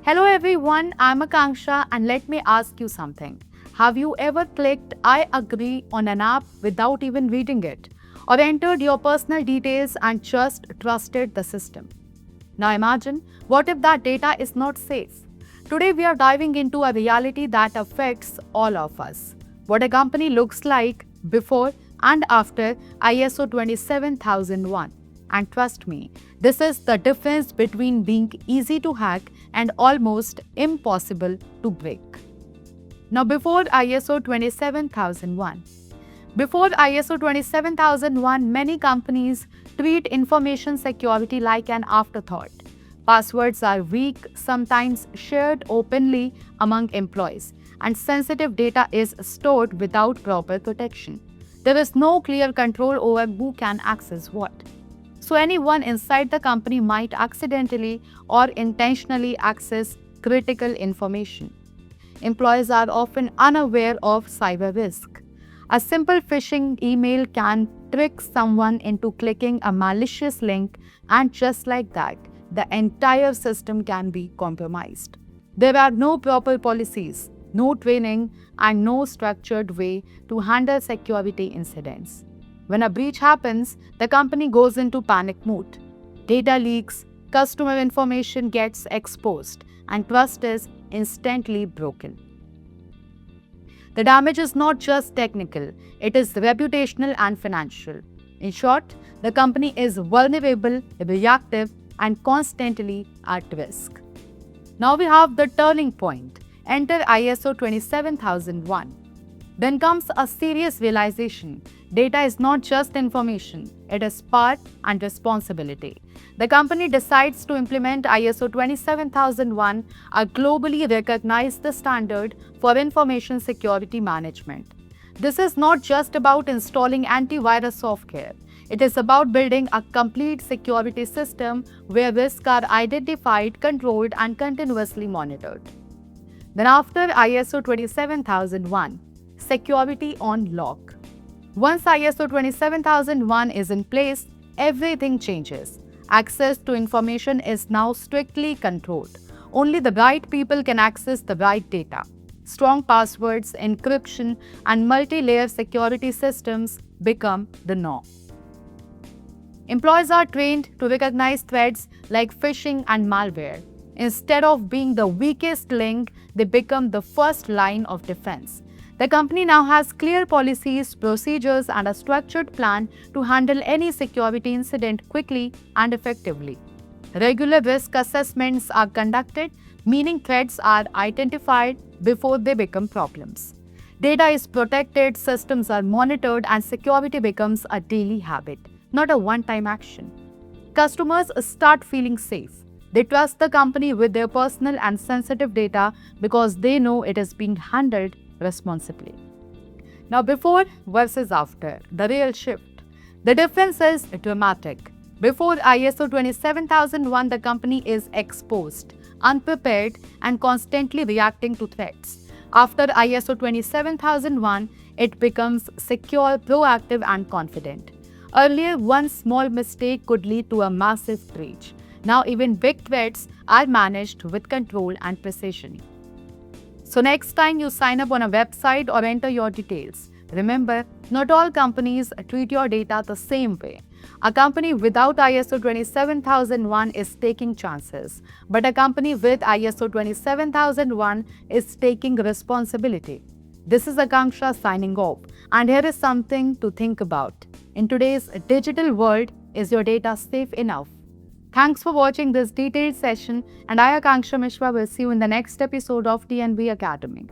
Hello everyone, I'm Akanksha and let me ask you something. Have you ever clicked I agree on an app without even reading it? Or entered your personal details and just trusted the system? Now imagine, what if that data is not safe? Today we are diving into a reality that affects all of us. What a company looks like before and after ISO 27001. And trust me, this is the difference between being easy to hack and almost impossible to break. Now, before ISO 27001. Before ISO 27001, many companies treat information security like an afterthought. Passwords are weak, sometimes shared openly among employees, and sensitive data is stored without proper protection. There is no clear control over who can access what. So, anyone inside the company might accidentally or intentionally access critical information. Employees are often unaware of cyber risk. A simple phishing email can trick someone into clicking a malicious link, and just like that, the entire system can be compromised. There are no proper policies, no training, and no structured way to handle security incidents. When a breach happens, the company goes into panic mode. Data leaks, customer information gets exposed, and trust is instantly broken. The damage is not just technical, it is reputational and financial. In short, the company is vulnerable, reactive, and constantly at risk. Now we have the turning point. Enter ISO 27001. Then comes a serious realization. Data is not just information, it is part and responsibility. The company decides to implement ISO 27001, a globally recognized standard for information security management. This is not just about installing antivirus software. It is about building a complete security system where risks are identified, controlled, and continuously monitored. Then after ISO 27001, security on lock. Once ISO 27001 is in place, everything changes. Access to information is now strictly controlled. Only the right people can access the right data. Strong passwords, encryption, and multi-layer security systems become the norm. Employees are trained to recognize threats like phishing and malware. Instead of being the weakest link, they become the first line of defense. The company now has clear policies, procedures, and a structured plan to handle any security incident quickly and effectively. Regular risk assessments are conducted, meaning threats are identified before they become problems. Data is protected, systems are monitored, and security becomes a daily habit, not a one-time action. Customers start feeling safe. They trust the company with their personal and sensitive data because they know it is being handled responsibly. Now, before versus after, the real shift. The difference is dramatic. Before ISO 27001, the company is exposed, unprepared, and constantly reacting to threats. After ISO 27001, it becomes secure, proactive, and confident. Earlier, one small mistake could lead to a massive breach. Now, even big threats are managed with control and precision. So next time you sign up on a website or enter your details, remember, not all companies treat your data the same way. A company without ISO 27001 is taking chances, but a company with ISO 27001 is taking responsibility. This is Akanksha signing off, and here is something to think about. In today's digital world, is your data safe enough? Thanks for watching this detailed session, and I, Akanksha Mishra, will see you in the next episode of DNB Academy.